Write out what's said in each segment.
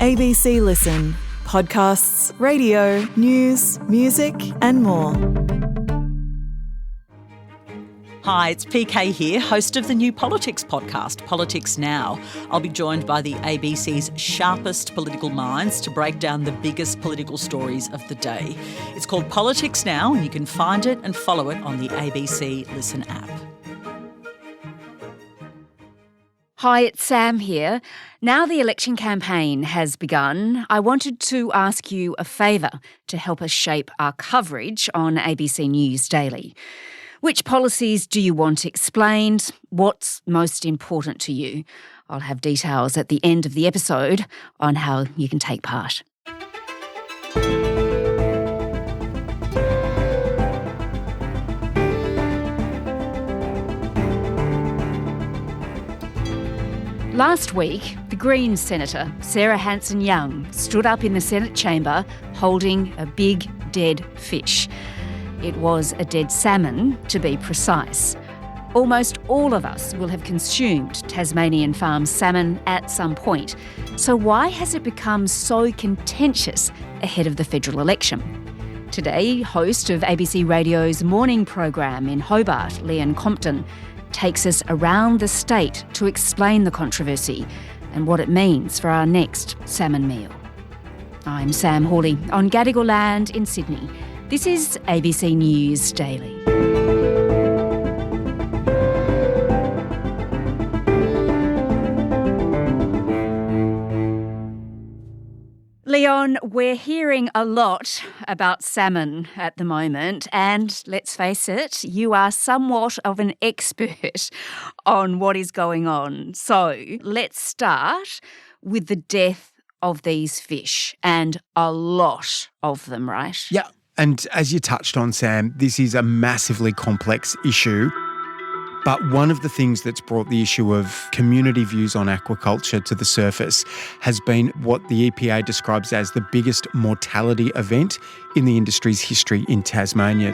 ABC Listen. Podcasts, radio, news, music and more. Hi, it's PK here, host of the new politics podcast, Politics Now. I'll be joined by the ABC's sharpest political minds to break down the biggest political stories of the day. It's called Politics Now, and you can find it and follow it on the ABC Listen app. Hi, it's Sam here. Now the election campaign has begun, I wanted to ask you a favour to help us shape our coverage on ABC News Daily. Which policies do you want explained? What's most important to you? I'll have details at the end of the episode on how you can take part. Last week, the Greens Senator Sarah Hanson-Young stood up in the Senate chamber holding a big dead fish. It was a dead salmon, to be precise. Almost all of us will have consumed Tasmanian farm salmon at some point. So why has it become so contentious ahead of the federal election? Today, host of ABC Radio's morning program in Hobart, Leon Compton, takes us around the state to explain the controversy and what it means for our next salmon meal. I'm Sam Hawley on Gadigal land in Sydney. This is ABC News Daily. Leon, we're hearing a lot about salmon at the moment, and let's face it, you are somewhat of an expert on what is going on. So let's start with the death of these fish, and a lot of them, right? Yeah. And as you touched on, Sam, this is a massively complex issue. But one of the things that's brought the issue of community views on aquaculture to the surface has been what the EPA describes as the biggest mortality event in the industry's history in Tasmania.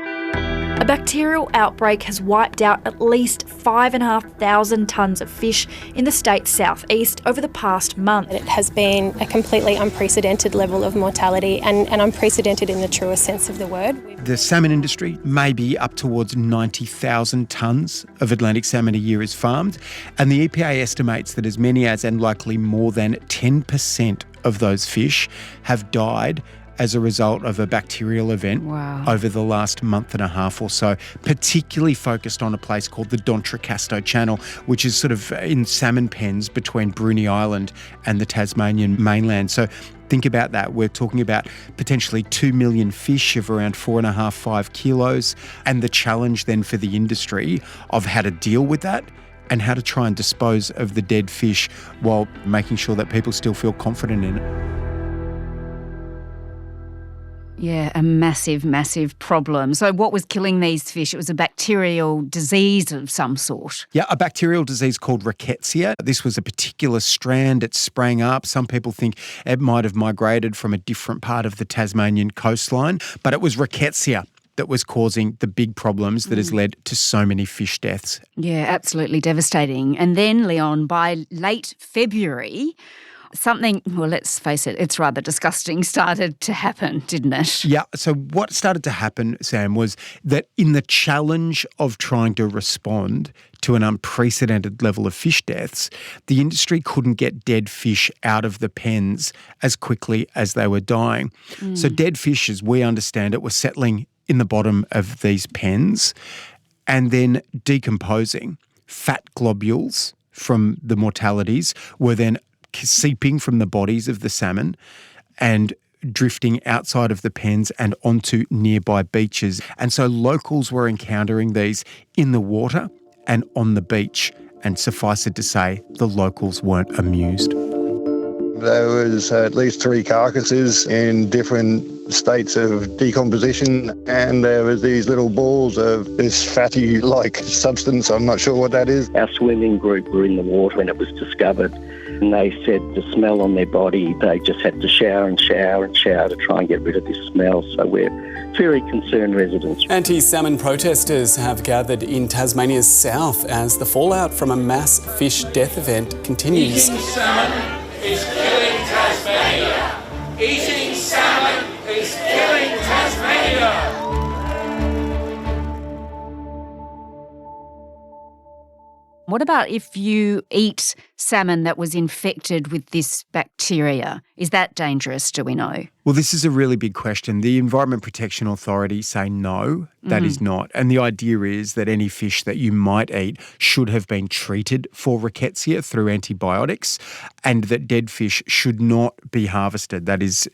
A bacterial outbreak has wiped out at least 5,500 tonnes of fish in the state's southeast over the past month. It has been a completely unprecedented level of mortality and unprecedented in the truest sense of the word. The salmon industry, maybe up towards 90,000 tonnes of Atlantic salmon a year is farmed, and the EPA estimates that as many as and likely more than 10% of those fish have died as a result of a bacterial event over the last month and a half or so, particularly focused on a place called the D'Entrecasteaux Channel, which is sort of in salmon pens between Bruny Island and the Tasmanian mainland. So think about that. We're talking about potentially 2 million fish of around 4.5 kilos, and the challenge then for the industry of how to deal with that and how to try and dispose of the dead fish while making sure that people still feel confident in it. Yeah, a massive, massive problem. So what was killing these fish? It was a bacterial disease of some sort. Yeah, a bacterial disease called rickettsia. This was a particular strand. It sprang up. Some people think it might have migrated from a different part of the Tasmanian coastline, but it was rickettsia that was causing the big problems that has led to so many fish deaths. Yeah, absolutely devastating. And then, Leon, by late February, something, well, let's face it, it's rather disgusting, started to happen, didn't it? Yeah. So what started to happen, Sam, was that in the challenge of trying to respond to an unprecedented level of fish deaths, the industry couldn't get dead fish out of the pens as quickly as they were dying. So dead fish, as we understand it, were settling in the bottom of these pens and then decomposing. Fat globules from the mortalities were then seeping from the bodies of the salmon and drifting outside of the pens and onto nearby beaches. And so locals were encountering these in the water and on the beach. And suffice it to say, the locals weren't amused. There was at least 3 carcasses in different states of decomposition, and there was these little balls of this fatty-like substance. I'm not sure what that is. Our swimming group were in the water when it was discovered, and they said the smell on their body, they just had to shower to try and get rid of this smell. So we're very concerned residents. Anti-salmon protesters have gathered in Tasmania's south as the fallout from a mass fish death event continues. Eating salmon is killing Tasmania. What about if you eat salmon that was infected with this bacteria? Is that dangerous, do we know? Well, this is a really big question. The Environment Protection Authority say no, that is not. And the idea is that any fish that you might eat should have been treated for rickettsia through antibiotics, and that dead fish should not be harvested. That is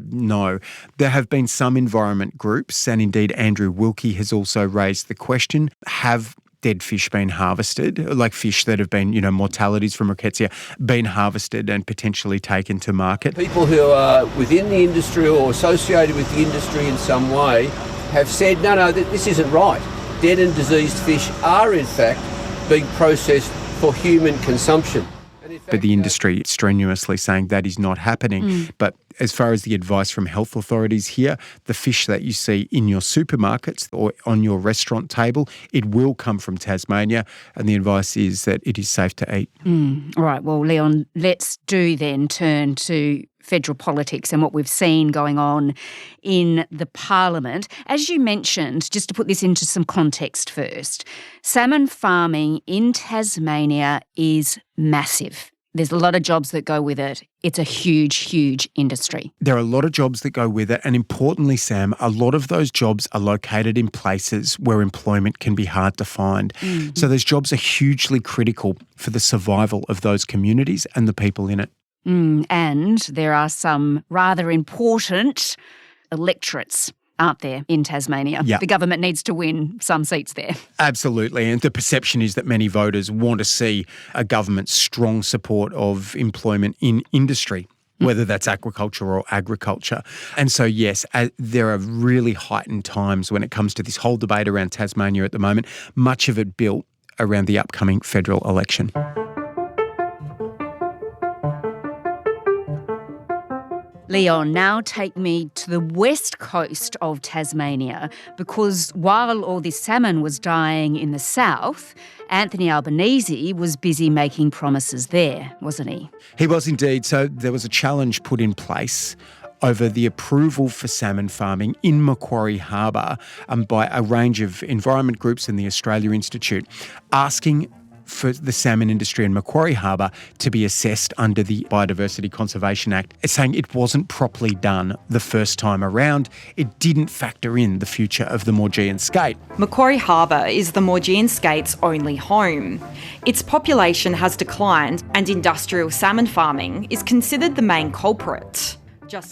no. There have been some environment groups, and indeed Andrew Wilkie has also raised the question, have dead fish been harvested, like fish that have been, mortalities from rickettsia, been harvested and potentially taken to market? People who are within the industry or associated with the industry in some way have said, no, this isn't right. Dead and diseased fish are in fact being processed for human consumption. But the industry strenuously saying that is not happening. But as far as the advice from health authorities here, the fish that you see in your supermarkets or on your restaurant table, it will come from Tasmania, and the advice is that it is safe to eat. All right, well, Leon, let's turn to federal politics and what we've seen going on in the Parliament. As you mentioned, just to put this into some context first, salmon farming in Tasmania is massive. There's a lot of jobs that go with it. It's a huge, huge industry. There are a lot of jobs that go with it, and importantly, Sam, a lot of those jobs are located in places where employment can be hard to find. So those jobs are hugely critical for the survival of those communities and the people in it. And there are some rather important electorates, aren't there, in Tasmania? Yeah. The government needs to win some seats there. Absolutely. And the perception is that many voters want to see a government's strong support of employment in industry, whether that's aquaculture or agriculture. And so, yes, there are really heightened times when it comes to this whole debate around Tasmania at the moment, much of it built around the upcoming federal election. Leon, now take me to the west coast of Tasmania, because while all this salmon was dying in the south, Anthony Albanese was busy making promises there, wasn't he? He was indeed. So there was a challenge put in place over the approval for salmon farming in Macquarie Harbour by a range of environment groups and the Australia Institute, asking for the salmon industry in Macquarie Harbour to be assessed under the Biodiversity Conservation Act. It's saying it wasn't properly done the first time around. It didn't factor in the future of the Maugean skate. Macquarie Harbour is the Maugean skate's only home. Its population has declined, and industrial salmon farming is considered the main culprit.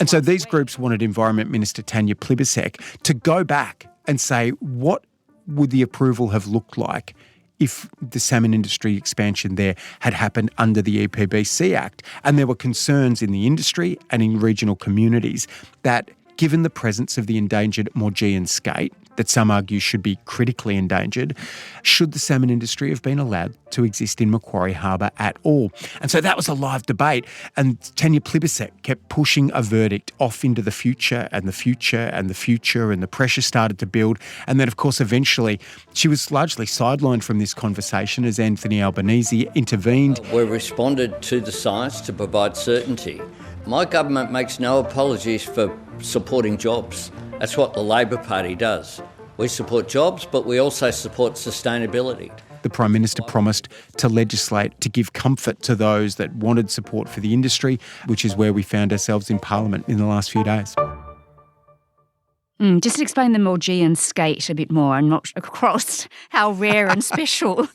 And so these groups wanted Environment Minister Tanya Plibersek to go back and say, what would the approval have looked like if the salmon industry expansion there had happened under the EPBC Act? And there were concerns in the industry and in regional communities that given the presence of the endangered Maugean skate, that some argue should be critically endangered, should the salmon industry have been allowed to exist in Macquarie Harbour at all? And so that was a live debate, and Tanya Plibersek kept pushing a verdict off into the future and the future and the future, and the pressure started to build. And then, of course, eventually she was largely sidelined from this conversation as Anthony Albanese intervened. We've responded to the science to provide certainty. My government makes no apologies for supporting jobs. That's what the Labor Party does. We support jobs, but we also support sustainability. The Prime Minister promised to legislate to give comfort to those that wanted support for the industry, which is where we found ourselves in Parliament in the last few days. Just to explain the Maugean skate a bit more. I'm not across how rare and special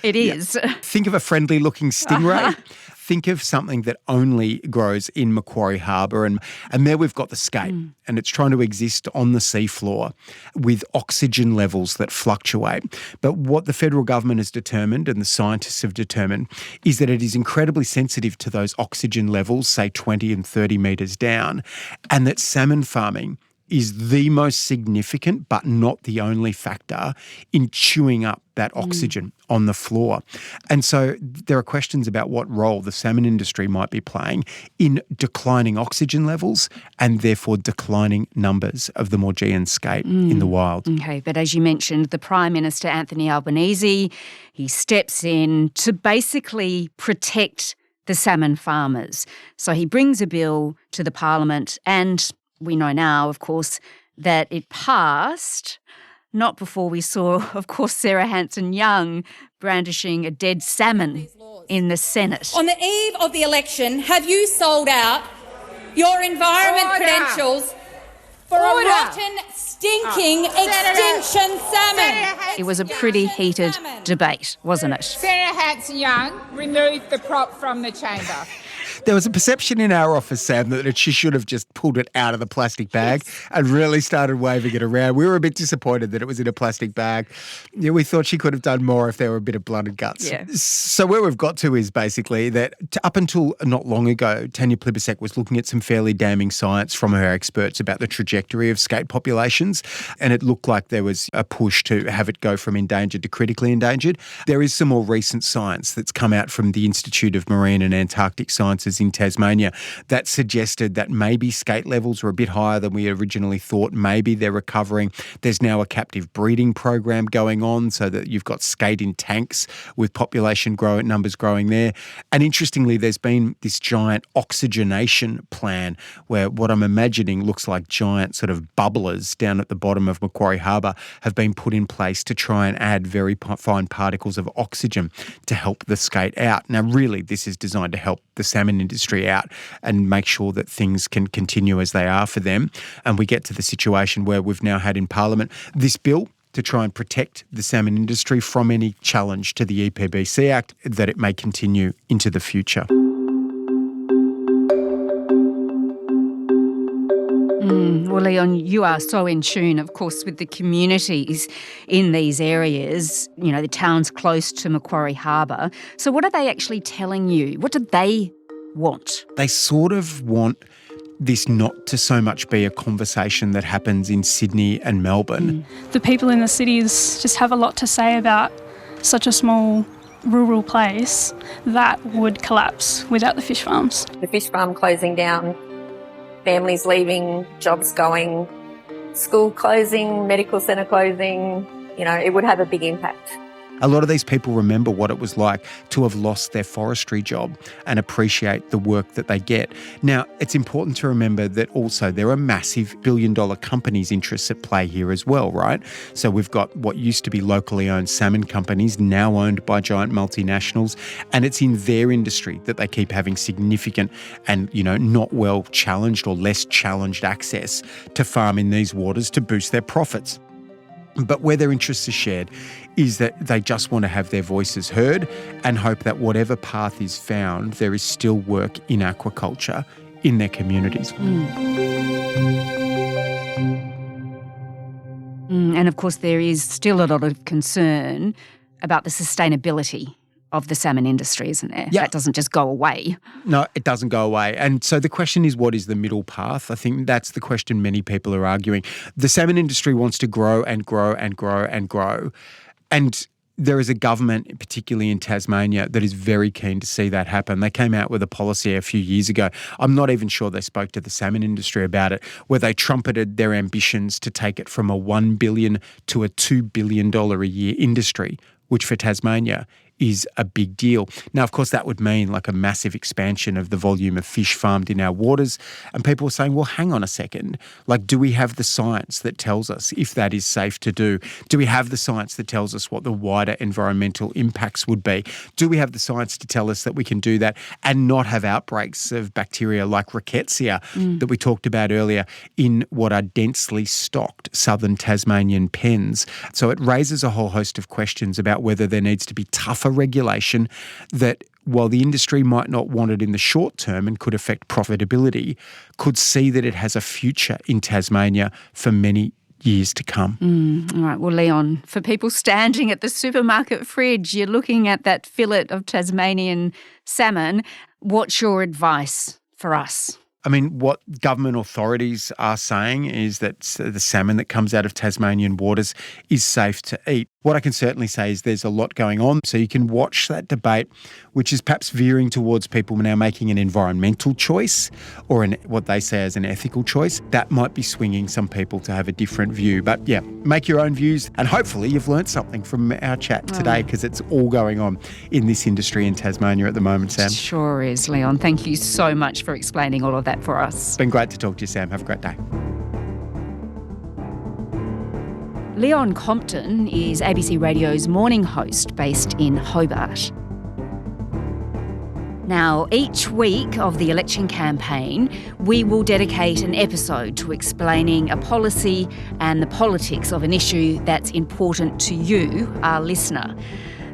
it is. Yeah. Think of a friendly-looking stingray. Think of something that only grows in Macquarie Harbour, and there we've got the skate, and it's trying to exist on the seafloor with oxygen levels that fluctuate. But what the federal government has determined, and the scientists have determined, is that it is incredibly sensitive to those oxygen levels, say 20 and 30 metres down, and that salmon farming is the most significant but not the only factor in chewing up that oxygen on the floor. And so there are questions about what role the salmon industry might be playing in declining oxygen levels and therefore declining numbers of the Maugean skate in the wild. Okay, but as you mentioned, the Prime Minister, Anthony Albanese, he steps in to basically protect the salmon farmers. So he brings a bill to the Parliament, and we know now, of course, that it passed not before we saw, of course, Sarah Hanson-Young brandishing a dead salmon in the Senate. On the eve of the election, have you sold out your environment credentials for a rotten, stinking extinction salmon? It was a pretty heated debate, wasn't it? Senator Hanson-Young removed the prop from the chamber. There was a perception in our office, Sam, that she should have just pulled it out of the plastic bag and really started waving it around. We were a bit disappointed that it was in a plastic bag. Yeah, we thought she could have done more if there were a bit of blood and guts. Yeah. So where we've got to is basically that up until not long ago, Tanya Plibersek was looking at some fairly damning science from her experts about the trajectory of skate populations, and it looked like there was a push to have it go from endangered to critically endangered. There is some more recent science that's come out from the Institute of Marine and Antarctic Sciences in Tasmania that suggested that maybe skate levels were a bit higher than we originally thought. Maybe they're recovering. There's now a captive breeding program going on so that you've got skate in tanks with population numbers growing there. And interestingly, there's been this giant oxygenation plan where what I'm imagining looks like giant sort of bubblers down at the bottom of Macquarie Harbour have been put in place to try and add very fine particles of oxygen to help the skate out. Now, really, this is designed to help the salmon industry out and make sure that things can continue as they are for them. And we get to the situation where we've now had in Parliament this bill to try and protect the salmon industry from any challenge to the EPBC Act, that it may continue into the future. Well, Leon, you are so in tune, of course, with the communities in these areas, you know, the towns close to Macquarie Harbour. So what are they actually telling you? What do they want? They sort of want this not to so much be a conversation that happens in Sydney and Melbourne. The people in the cities just have a lot to say about such a small rural place that would collapse without the fish farms. The fish farm closing down, families leaving, jobs going, school closing, medical centre closing, you know, it would have a big impact. A lot of these people remember what it was like to have lost their forestry job and appreciate the work that they get. Now, it's important to remember that also there are massive billion-dollar companies' interests at play here as well, right? So we've got what used to be locally owned salmon companies now owned by giant multinationals, and it's in their industry that they keep having significant and, you know, not well challenged or less challenged access to farm in these waters to boost their profits. But where their interests are shared is that they just want to have their voices heard and hope that whatever path is found, there is still work in aquaculture in their communities. And of course, there is still a lot of concern about the sustainability of the salmon industry, isn't there? Yeah. That doesn't just go away. No, it doesn't go away. And so the question is, what is the middle path? I think that's the question many people are arguing. The salmon industry wants to grow and grow and grow and grow. And there is a government, particularly in Tasmania, that is very keen to see that happen. They came out with a policy a few years ago. I'm not even sure they spoke to the salmon industry about it, where they trumpeted their ambitions to take it from a $1 billion to a $2 billion a year industry, which for Tasmania is a big deal. Now, of course, that would mean like a massive expansion of the volume of fish farmed in our waters. And people are saying, well, hang on a second. Like, do we have the science that tells us if that is safe to do? Do we have the science that tells us what the wider environmental impacts would be? Do we have the science to tell us that we can do that and not have outbreaks of bacteria like rickettsia that we talked about earlier in what are densely stocked southern Tasmanian pens? So it raises a whole host of questions about whether there needs to be tougher regulation that, while the industry might not want it in the short term and could affect profitability, could see that it has a future in Tasmania for many years to come. All right. Well, Leon, for people standing at the supermarket fridge, you're looking at that fillet of Tasmanian salmon. What's your advice for us? I mean, what government authorities are saying is that the salmon that comes out of Tasmanian waters is safe to eat. What I can certainly say is there's a lot going on. So you can watch that debate, which is perhaps veering towards people now making an environmental choice or what they say as an ethical choice. That might be swinging some people to have a different view. But yeah, make your own views. And hopefully you've learnt something from our chat today, because it's all going on in this industry in Tasmania at the moment, Sam. It sure is, Leon. Thank you so much for explaining all of that for us. It's been great to talk to you, Sam. Have a great day. Leon Compton is ABC Radio's morning host based in Hobart. Now, each week of the election campaign, we will dedicate an episode to explaining a policy and the politics of an issue that's important to you, our listener.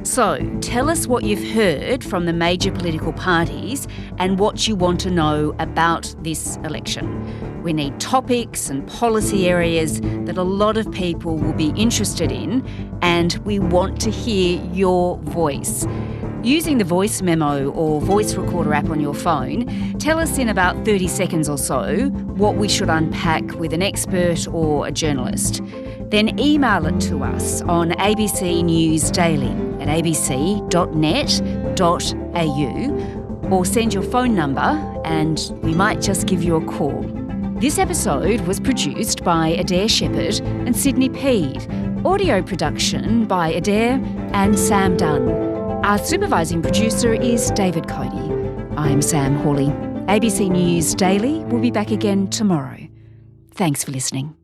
So, tell us what you've heard from the major political parties and what you want to know about this election. We need topics and policy areas that a lot of people will be interested in, and we want to hear your voice. Using the voice memo or voice recorder app on your phone, tell us in about 30 seconds or so what we should unpack with an expert or a journalist. Then email it to us on ABC News Daily at abc.net.au or send your phone number and we might just give you a call. This episode was produced by Adair Shepherd and Sydney Peed. Audio production by Adair and Sam Dunn. Our supervising producer is David Cody. I'm Sam Hawley. ABC News Daily will be back again tomorrow. Thanks for listening.